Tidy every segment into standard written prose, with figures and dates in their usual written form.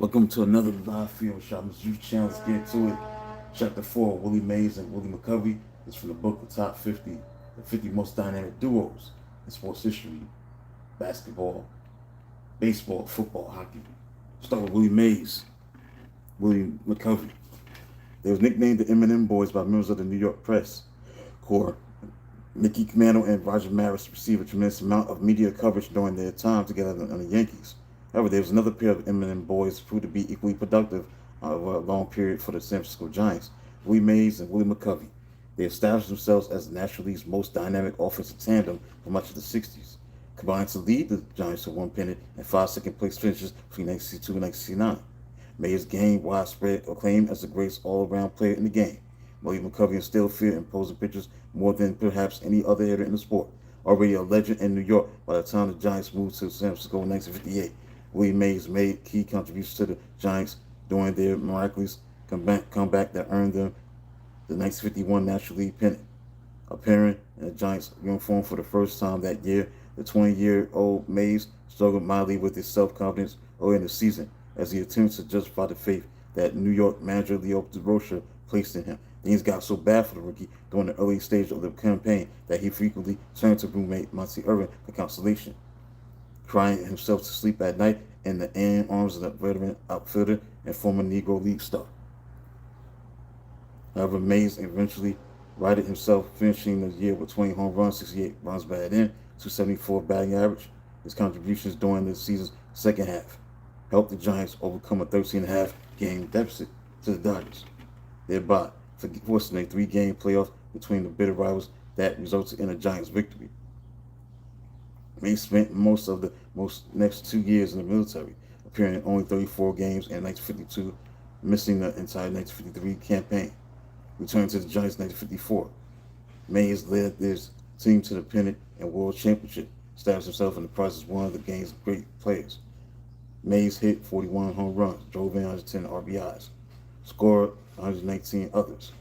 Welcome to another live film shot. Mr. Youth Channel. Let's get to it. Chapter 4, Willie Mays and Willie McCovey is from the book The Top 50, the 50 Most Dynamic Duos in Sports History, Basketball, Baseball, Football, Hockey. Start with Willie Mays, Willie McCovey. They was nicknamed the M&M Boys by members of the New York press corps. Mickey Mantle and Roger Maris received a tremendous amount of media coverage during their time together on the Yankees. However, there was another pair of M&M boys who proved to be equally productive over a long period for the San Francisco Giants, Willie Mays and Willie McCovey. They established themselves as the National League's most dynamic offensive tandem for much of the 60s, combined to lead the Giants to one pennant and 5 second-place finishes between 1962 and 1969. Mays gained widespread acclaim as the greatest all-around player in the game. Willie McCovey instilled fear in opposing pitchers more than perhaps any other hitter in the sport. Already a legend in New York by the time the Giants moved to San Francisco in 1958, Willie Mays made key contributions to the Giants during their miraculous comeback that earned them the 1951 National League pennant. Appearing in the Giants uniform for the first time that year, the 20-year-old Mays struggled mildly with his self-confidence early in the season as he attempted to justify the faith that New York manager Leo Durocher placed in him. Things got so bad for the rookie during the early stage of the campaign that he frequently turned to roommate Monty Irvin for consolation, crying himself to sleep at night in the arms of the veteran outfielder and former Negro League star. However, Mays eventually righted himself, finishing the year with 20 home runs, 68 runs batted in, 274 batting average. His contributions during the season's second half helped the Giants overcome a 13.5 game deficit to the Dodgers, thereby forcing a 3-game playoff between the bitter rivals that resulted in a Giants victory. Mays spent most of the next 2 years in the military, appearing in only 34 games in 1952, missing the entire 1953 campaign. Returning to the Giants in 1954, Mays led this team to the pennant and world championship, established himself in the process as one of the game's great players. Mays hit 41 home runs, drove in 110 RBIs, scored 119 others,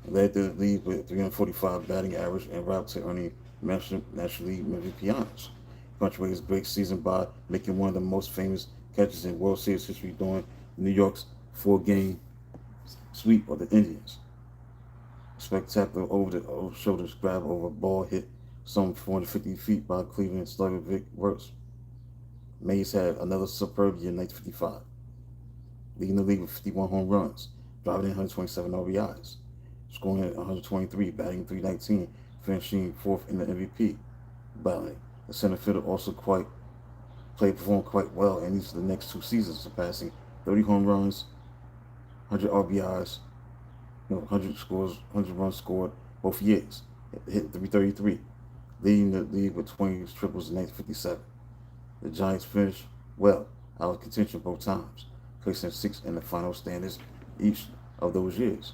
led the league with 345 batting average and route to earning National League MVP honors. He punctuated his great season by making one of the most famous catches in World Series history during New York's 4-game sweep of the Indians. Spectacular over-the-shoulders grab over a ball hit some 450 feet by Cleveland slugger Vic Wertz. Mays had another superb year in 1955, leading the league with 51 home runs, driving in 127 RBIs, scoring at 123, batting 319, finishing fourth in the MVP ballot. The center fielder also performed quite well in each of the next 2 seasons, surpassing 30 home runs, 100 RBIs, 100 runs scored both years. It hit 333, leading the league with 20 triples in 1957. The Giants finished well out of contention both times, placing 6th in the final standings each of those years,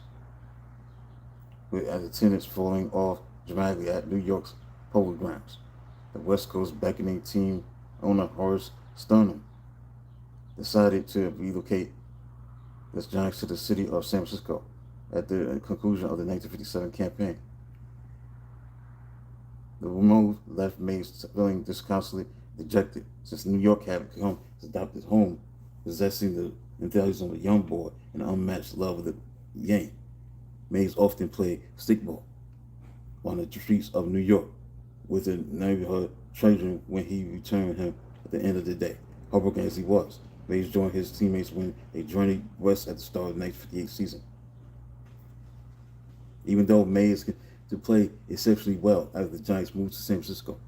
with attendance falling off dramatically at New York's Polo Grounds. The West Coast beckoning team owner Horace Sternum decided to relocate the Giants to the city of San Francisco at the conclusion of the 1957 campaign. The move left Mays feeling disconsolately dejected, since New York had become his adopted home, possessing the enthusiasm of a young boy and an unmatched love of the game. Mays often played stickball on the streets of New York, with the neighborhood treasuring when he returned him at the end of the day. Heartbroken as he was, Mays joined his teammates when they journeyed west at the start of the 1958 season. Even though Mays could play exceptionally well after the Giants moved to San Francisco,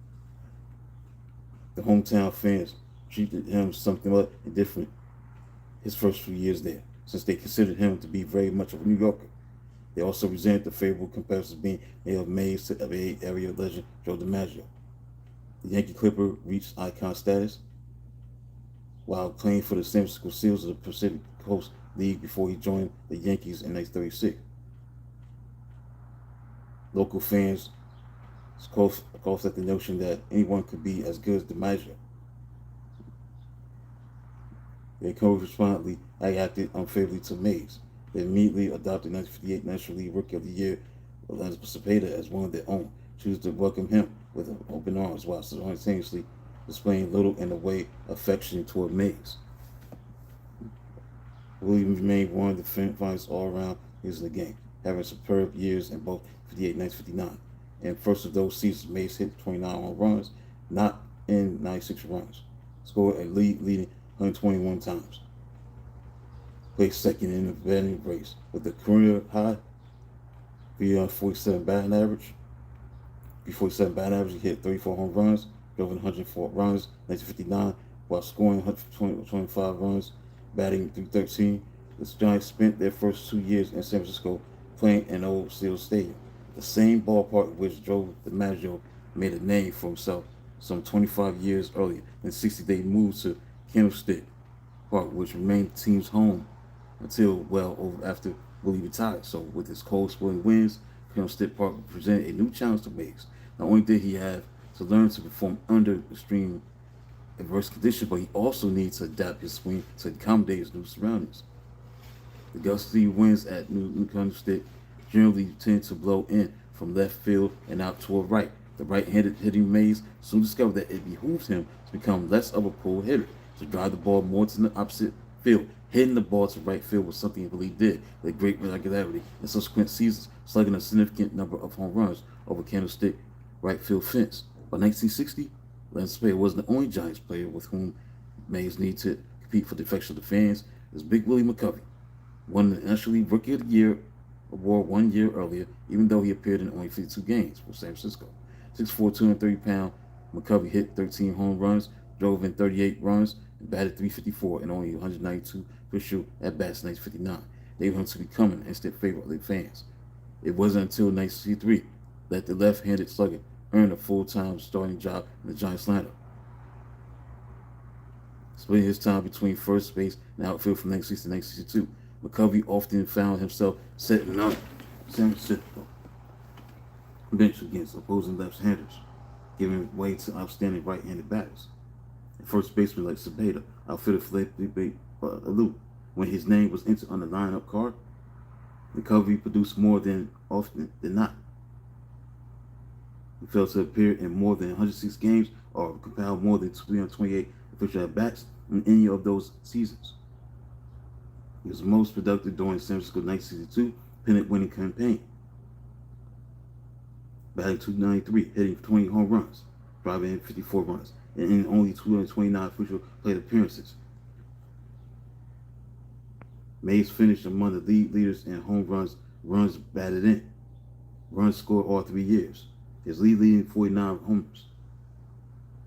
the hometown fans treated him something different his first few years there, since they considered him to be very much of a New Yorker. They also resented the favorable comparisons being made of Mays to Bay Area legend Joe DiMaggio. The Yankee Clipper reached icon status while playing for the San Francisco Seals of the Pacific Coast League before he joined the Yankees in 1936. Local fans scoffed at the notion that anyone could be as good as DiMaggio. They correspondingly acted unfavorably to Mays. They immediately adopted the 1958 National League Rookie of the Year, Orlando Cepeda, as one of their own, choosing to welcome him with open arms while simultaneously displaying little in the way of affection toward Mays. Willie remained one of the finest all-around hitters in the game, having superb years in both 58 and 1959. And first of those seasons, Mays hit 29 home runs, not in 96 runs. Scored a leading 121 times. Placed second in the batting race with a career high 347 batting average. 347 batting average, he hit 34 home runs, drove in 104 runs, 1959, while scoring 125 runs, batting 313. The Giants spent their first 2 years in San Francisco playing in Old Steel Stadium, the same ballpark which Joe DiMaggio made a name for himself some 25 years earlier. In 60, they moved to Candlestick Park, which remained the team's home until well over after Willie retired. So with his cold spring wins, Candlestick Park presented a new challenge to Mays. Not only did he have to learn to perform under extreme adverse conditions, but he also needed to adapt his swing to accommodate his new surroundings. The gusty winds at New Candlestick generally tend to blow in from left field and out toward right. The right-handed hitting Mays soon discovered that it behooved him to become less of a pull hitter, to drive the ball more to the opposite field. Hitting the ball to right field was something he really did with great regularity. In subsequent seasons, slugging a significant number of home runs over Candlestick right field fence. By 1960, Lance Spade wasn't the only Giants player with whom Mays needed to compete for the affection of the fans. It was Big Willie McCovey, won the National League Rookie of the Year award 1 year earlier, even though he appeared in only 52 games for San Francisco. 6'4", 230-pound McCovey hit 13 home runs, drove in 38 runs, and batted .354 in only 192 official at-bats in 1959, enabling him to become an instant favorite of the fans. It wasn't until 1963 that the left-handed slugger earned a full-time starting job in the Giants lineup. Splitting his time between first base and outfield from 1960 to 1962, McCovey often found himself setting up San Francisco bench against opposing left-handers, giving way to outstanding right-handed batters. And first baseman like Cepeda, outfielder Felipe Alou, when his name was entered on the lineup card, McCovey produced more than often than not. He failed to appear in more than 106 games or compiled more than 328 official at-bats in any of those seasons. He was most productive during San Francisco's 1962 pennant-winning campaign, batting .293, hitting 20 home runs, driving in 54 runs, and in only 229 official plate appearances. Mays finished among the league leaders in home runs batted in, runs scored all 3 years. His leading 49 homers.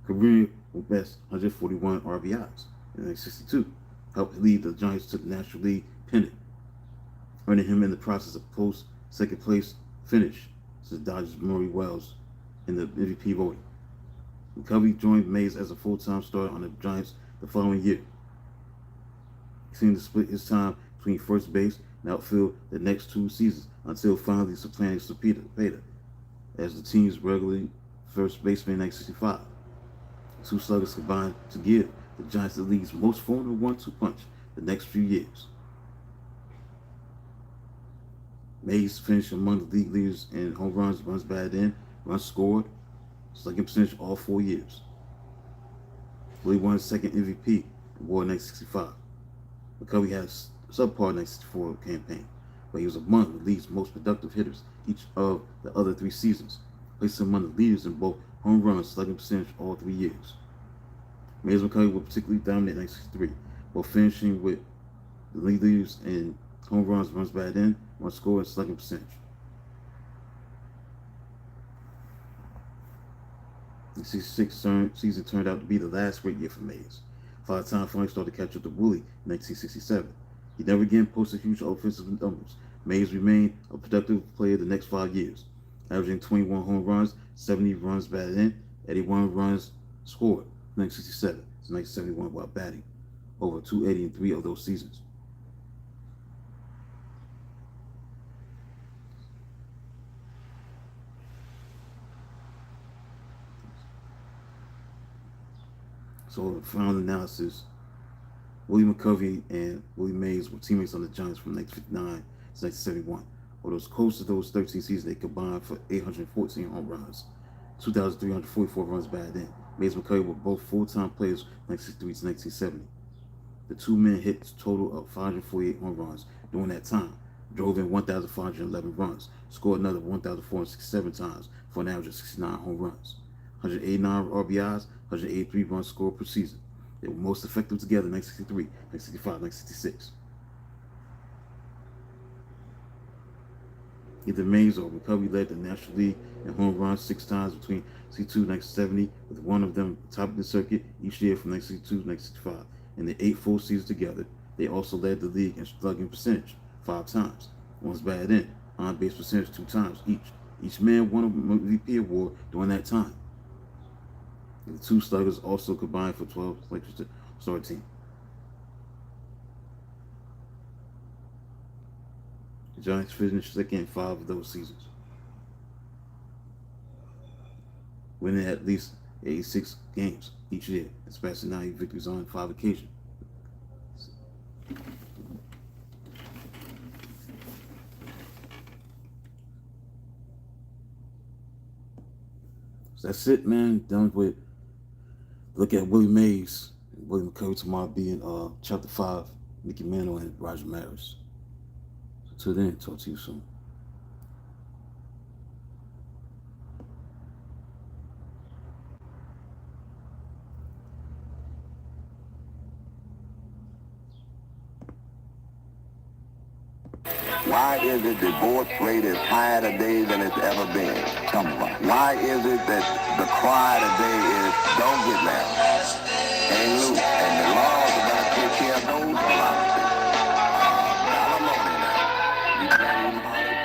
Career best 141 RBIs in 1962. Helped lead the Giants to the National League pennant, earning him in the process of close second place finish to the Dodgers' Murray Wells in the MVP voting. McCovey joined Mays as a full-time starter on the Giants the following year. He seemed to split his time between first base and outfield the next 2 seasons until finally supplanting Cepeda as the team's regularly first baseman in 1965. The two sluggers combined to give the Giants the league's most formidable 1-2 punch the next few years. Mays finished among the league leaders in home runs, runs batted in, runs scored, slugging percentage all 4 years. Willie won his second MVP award in 1965. McCovey had a subpar 1964 campaign, but he was among the league's most productive hitters each of the other 3 seasons, placing him among the leaders in both home runs, slugging percentage all 3 years. Mays and McCovey were particularly dominant in 1963, while finishing with the league leaders in home runs, runs batted in, runs scored, and slugging percentage. The 66 season turned out to be the last great year for Mays. Five-time finally started to catch up to Willie in 1967. He never again posted huge offensive numbers. Mays remained a productive player the next 5 years, averaging 21 home runs, 70 runs batted in, 81 runs scored from 1967 to 1971 while batting over .280 in 3 of those seasons. So the final analysis, Willie McCovey and Willie Mays were teammates on the Giants from 1959 to 1971. Over those close to those 13 seasons, they combined for 814 home runs, 2,344 runs batted in. Mays and McCovey were both full-time players from 1963 to 1970. The two men hit a total of 548 home runs during that time, drove in 1,511 runs, scored another 1,467 times for an average of 69 home runs, 189 RBIs, 183 runs scored per season. They were most effective together in 1963, 1965, 1966. Either Mays or McCovey led the National League in home runs 6 times between 1962 and 1970, with one of them topping the circuit each year from 1962 to 1965. In the 8 full seasons together, they also led the league in slugging percentage 5 times. One's batted in, on-base percentage 2 times each. Each man won a MVP award during that time. And the 2 sluggers also combined for 12 selections to start a team. The Giants finished second in 5 of those seasons, winning at least 86 games each year, and surpassing 90 victories on 5 occasions. So that's it, man. Done with. Look at Willie Mays and Willie McCovey tomorrow being Chapter 5, Mickey Mantle and Roger Maris. So till then, talk to you soon. Why is it divorce rate is higher today than it's ever been? Tell me why. Why is it that the cry today is don't get married, hang loose, and the laws are going to take care of those philosophies? Alimony now. You can't even hardly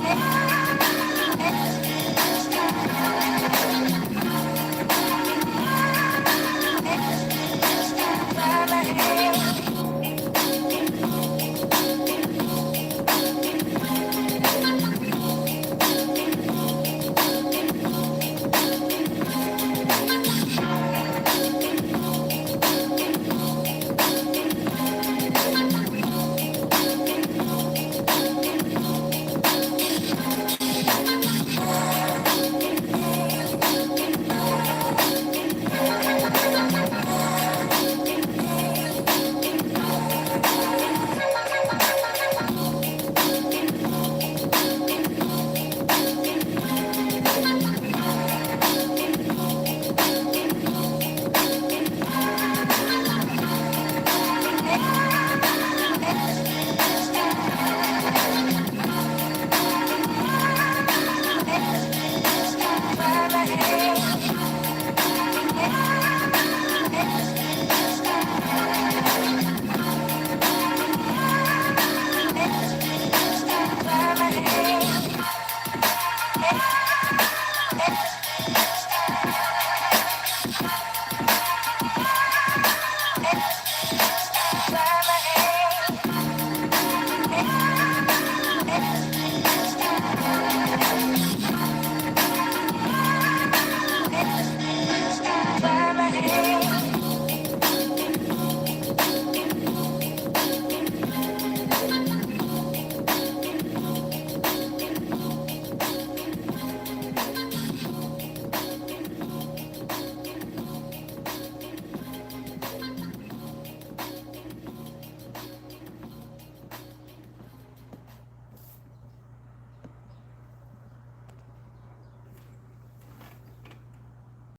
Yeah.